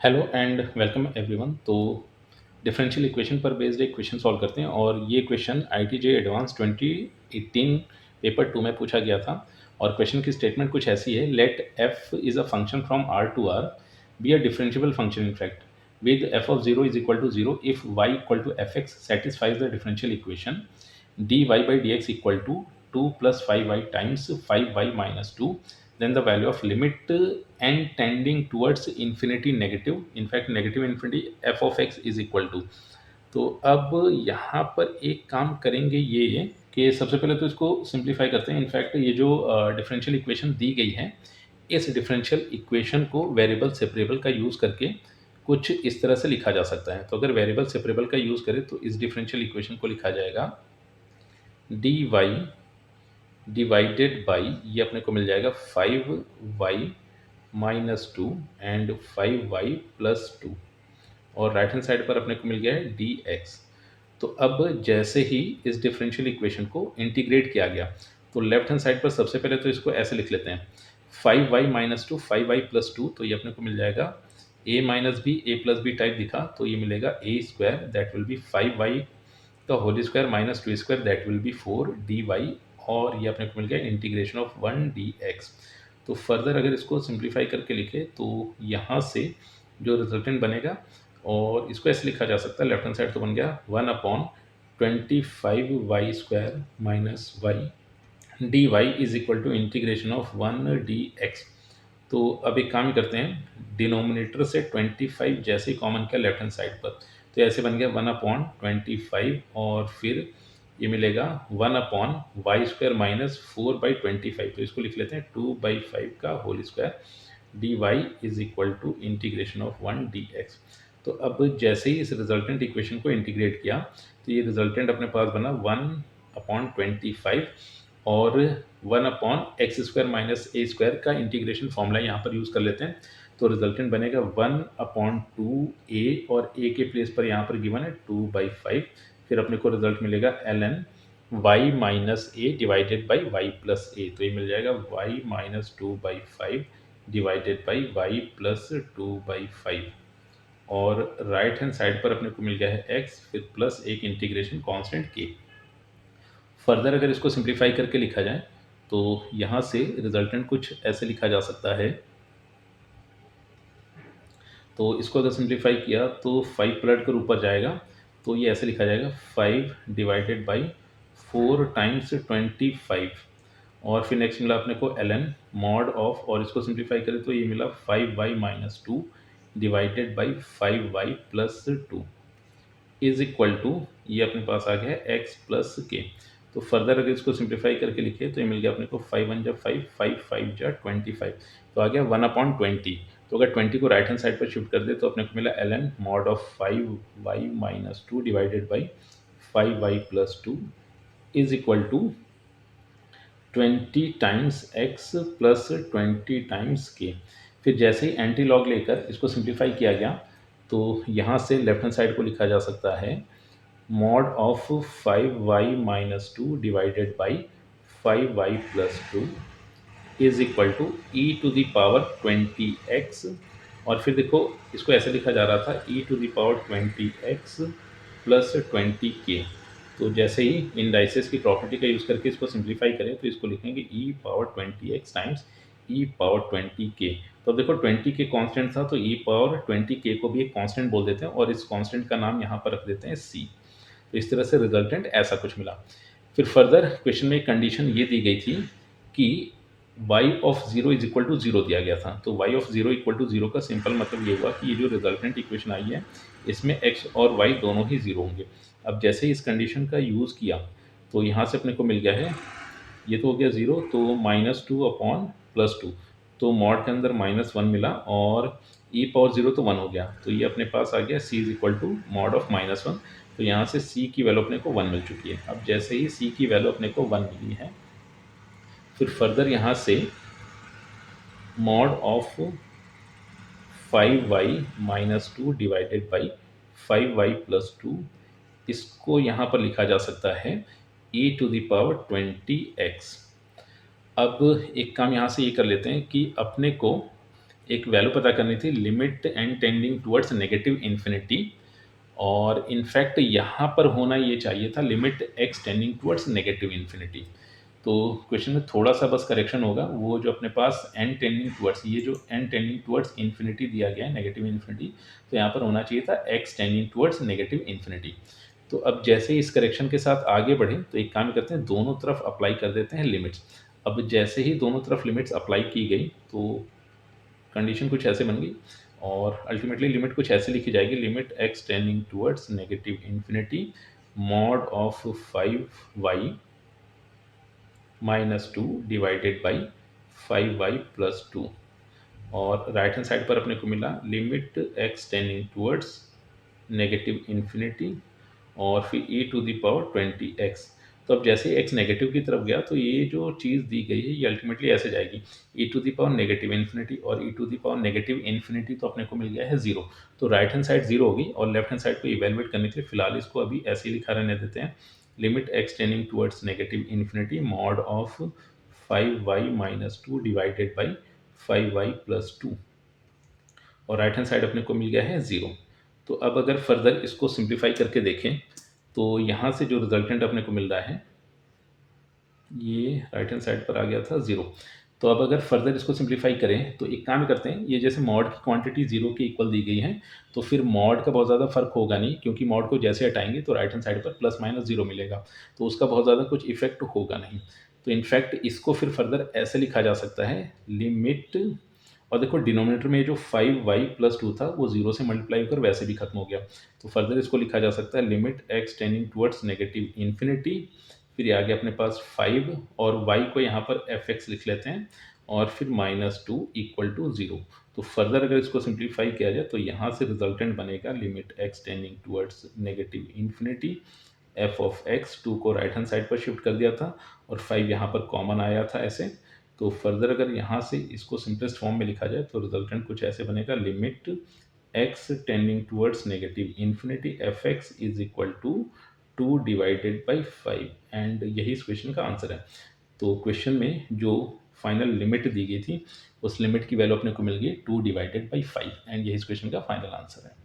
Hello and welcome everyone. तो differential equation पर based एक क्वेश्चन सॉल्व करते हैं और ये क्वेश्चन आईटीजे एडवांस 2018 पेपर 2 में पूछा गया था। और क्वेश्चन की स्टेटमेंट कुछ ऐसी है, let f is a function from R to R be a differentiable function in fact with f of zero is equal to zero if y equal to f x satisfies the differential equation dy by dx equal to 2 plus 5y times 5y minus 2, then the value of limit n tending towards infinity negative, in fact negative infinity, f of x is equal to। तो अब यहाँ पर एक काम करेंगे ये कि सबसे पहले तो इसको सिंप्लीफाई करते हैं। इनफैक्ट ये जो डिफरेंशियल इक्वेशन दी गई है, इस डिफरेंशियल इक्वेशन को वेरिएबल सेपरेबल का यूज़ करके कुछ इस तरह से लिखा जा सकता है। तो अगर वेरिएबल सेपरेबल का यूज़ करें तो इस डिफरेंशियल इक्वेशन को लिखा जाएगा dy डिवाइडेड बाई, ये अपने को मिल जाएगा 5y minus to and 5y plus to, और राइट हैंड साइड पर अपने को मिल गया है dx। तो अब जैसे ही इस डिफरेंशियल इक्वेशन को इंटीग्रेट किया गया, तो लेफ्ट हैंड साइड पर सबसे पहले तो इसको ऐसे लिख लेते हैं 5y minus to 5y plus to, तो ये अपने को मिल जाएगा a minus B, A plus B type दिखा तो ये मिलेगा A square that will be 5y का whole square minus two square that will be 4 dy, और ये अपने को मिल गया इंटीग्रेशन ऑफ 1 dx। तो फर्दर अगर इसको सिंप्लीफाई करके लिखे तो यहाँ से जो रिजल्टेंट बनेगा, और इसको ऐसे लिखा जा सकता है, लेफ्ट हैंड साइड तो बन गया 1/25y² minus y dy is equal to integration of 1 dx। तो अब एक काम ही करते हैं, डिनोमिनेटर से 25 जैसे ही कॉमन किया लेफ्ट हैंड साइड पर, तो ऐसे बन गया 1/25, और फिर ये मिलेगा 1/y² माइनस 4/25। तो इसको लिख लेते हैं 2/5 का whole square dy is equal to integration of 1 dx। तो अब जैसे ही इस रिजल्टेंट इक्वेशन को इंटीग्रेट किया तो ये रिजल्टेंट अपने पास बना 1/25, और 1/x² माइनस ए स्क्वायर का इंटीग्रेशन फॉर्मूला यहाँ पर यूज़ कर लेते हैं। तो रिजल्टेंट बनेगा 1/2a, और a के प्लेस पर यहाँ पर गिवन है 2/5। फिर अपने को रिजल्ट मिलेगा ln y minus A divided by Y plus A, तो ये मिल जाएगा y minus 2/5 divided by Y plus 2/5, और राइट हैंड साइड पर अपने को मिल गया है x, फिर प्लस एक इंटीग्रेशन कांस्टेंट k। फर्दर अगर इसको सिंप्लीफाई करके लिखा जाए तो यहाँ से रिजल्टेंट कुछ ऐसे लिखा जा सकता है। तो इसको अगर सिंप्लीफाई किया तो 5 पलट कर ऊपर जाएगा, तो ये ऐसे लिखा जाएगा 5 डिवाइडेड बाई 4 टाइम्स 25, और फिर नेक्स्ट मिला अपने को ln मॉड ऑफ, और इसको सिंप्लीफाई करें तो ये मिला 5y minus two divided by 5y plus two is equal to, ये अपने पास आ गया है x प्लस के। तो फर्दर अगर इसको सिंप्लीफाई करके लिखे तो ये मिल गया अपने को 5 1 जा 5, 5 5 जा 25, तो आ गया 1/20। तो अगर 20 को राइट हैंड साइड पर शिफ्ट कर दे तो अपने को मिला ln mod of 5y minus two divided by 5y plus two is equal to 20 times x plus 20 times k. फिर जैसे ही एंटी लॉग लेकर इसको सिंप्लीफाई किया गया तो यहाँ से लेफ्ट हैंड साइड को लिखा जा सकता है mod of 5y minus two divided by 5y plus two is equal to e to the power 20x, और फिर देखो इसको ऐसे लिखा जा रहा था E to the power 20x plus 20k। तो जैसे ही इंडाइसेस की प्रॉपर्टी का यूज़ करके इसको सिंप्लीफाई करें तो इसको लिखेंगे E power 20x times E power 20k। तो अब देखो 20k कांस्टेंट था, तो ई पावर 20k को भी एक कांस्टेंट बोल देते हैं, और इस कांस्टेंट का नाम यहाँ पर रख देते हैं c। तो इस तरह से रिजल्टेंट ऐसा कुछ मिला। फिर फर्दर क्वेश्चन में एक कंडीशन ये दी गई थी कि y of 0 is equal to 0 दिया गया था। तो y ऑफ 0 इक्वल टू 0 का सिंपल मतलब ये हुआ कि ये जो रिजल्टेंट इक्वेशन आई है इसमें x और y दोनों ही 0 होंगे। अब जैसे ही इस कंडीशन का यूज़ किया तो यहाँ से अपने को मिल गया है, ये तो हो गया 0, तो -2/+2, तो मॉड के अंदर -1 मिला, और e पावर 0 तो 1 हो गया, तो ये अपने पास आ गया c is equal to mod of -1। तो यहाँ से c की वैल्यू अपने को 1 मिल चुकी है। अब जैसे ही c की वैल्यू अपने को 1 मिली है, फिर फर्दर यहाँ से mod of 5y minus two divided by 5y plus to, इसको यहाँ पर लिखा जा सकता है e to the power 20x। अब एक काम यहाँ से ये कर लेते हैं कि अपने को एक वैल्यू पता करनी थी limit n tending towards negative infinity, और इनफैक्ट यहाँ पर होना ये चाहिए था limit x tending towards negative infinity. तो क्वेश्चन में थोड़ा सा बस करेक्शन होगा, वो जो अपने पास एन टेंडिंग टुवर्ड्स, ये जो एन टेंडिंग टुवर्ड्स इन्फिनिटी दिया गया है नेगेटिव इन्फिनिटी, तो यहाँ पर होना चाहिए था x tending towards negative infinity. तो अब जैसे ही इस करेक्शन के साथ आगे बढ़े तो एक काम करते हैं, दोनों तरफ अप्लाई कर देते हैं लिमिट्स। अब जैसे ही दोनों तरफ लिमिट्स अप्लाई की गई तो कंडीशन कुछ ऐसे बन गई, और अल्टीमेटली लिमिट कुछ ऐसे लिखी जाएगी, limit x tending towards negative infinity mod of 5y minus two divided by 5y plus to. और राइट हैंड साइड पर अपने को मिला limit x tending towards negative infinity और फिर e to the power 20x। तो अब जैसे x नेगेटिव की तरफ गया तो ये जो चीज़ दी गई है ये अल्टीमेटली ऐसे जाएगी, e to the power negative infinity, और e to the power negative infinity तो अपने को मिल गया है ज़ीरो। तो राइट हैंड साइड ज़ीरो होगी, और लेफ्ट हैंड साइड को इवेलुएट करने के लिए फिलहाल इसको अभी ऐसे ही लिखा रहने देते हैं, limit x tending towards negative infinity mod of 5y minus two divided by 5y plus to, और राइट हैंड साइड अपने को मिल गया है ज़ीरो। तो अब अगर फर्दर इसको सिंप्लीफाई करके देखें तो यहाँ से जो रिजल्टेंट अपने को मिल रहा है ये राइट हैंड साइड पर आ गया था ज़ीरो। तो अब अगर फर्दर इसको सिंप्लीफाई करें तो एक काम करते हैं, ये जैसे मॉड की क्वांटिटी ज़ीरो के इक्वल दी गई है तो फिर मॉड का बहुत ज़्यादा फर्क होगा नहीं, क्योंकि मॉड को जैसे हटाएंगे तो राइट हैंड साइड पर प्लस माइनस ज़ीरो मिलेगा, तो उसका बहुत ज़्यादा कुछ इफेक्ट होगा नहीं। तो इनफैक्ट इसको फिर फर्दर ऐसे लिखा जा सकता है लिमिट, और देखो डिनोमिनेटर में जो 5y प्लस टू था वो जीरो से मल्टीप्लाई होकर वैसे भी खत्म हो गया, तो फर्दर इसको लिखा जा सकता है limit x tending towards negative infinity, फिर ये आ गया अपने पास 5 और y को यहाँ पर एफ एक्स लिख लेते हैं, और फिर minus two equal to zero. तो फर्दर अगर इसको सिंप्लीफाई किया जाए तो यहाँ से रिजल्टेंट बनेगा limit x tending towards negative infinity f of x, two को राइट हैंड साइड पर शिफ्ट कर दिया था और 5 यहाँ पर कॉमन आया था ऐसे। तो फर्दर अगर यहाँ से इसको सिंपलेस्ट फॉर्म में लिखा जाए तो रिजल्टेंट कुछ ऐसे बनेगा, limit x tending towards negative infinity f x is equal to two divided by 5, and यही इस क्वेश्चन का आंसर है। तो क्वेश्चन में जो फाइनल लिमिट दी गई थी उस लिमिट की वैल्यू अपने को मिल गई टू डिवाइडेड बाई 5, एंड यही इस क्वेश्चन का फाइनल आंसर है।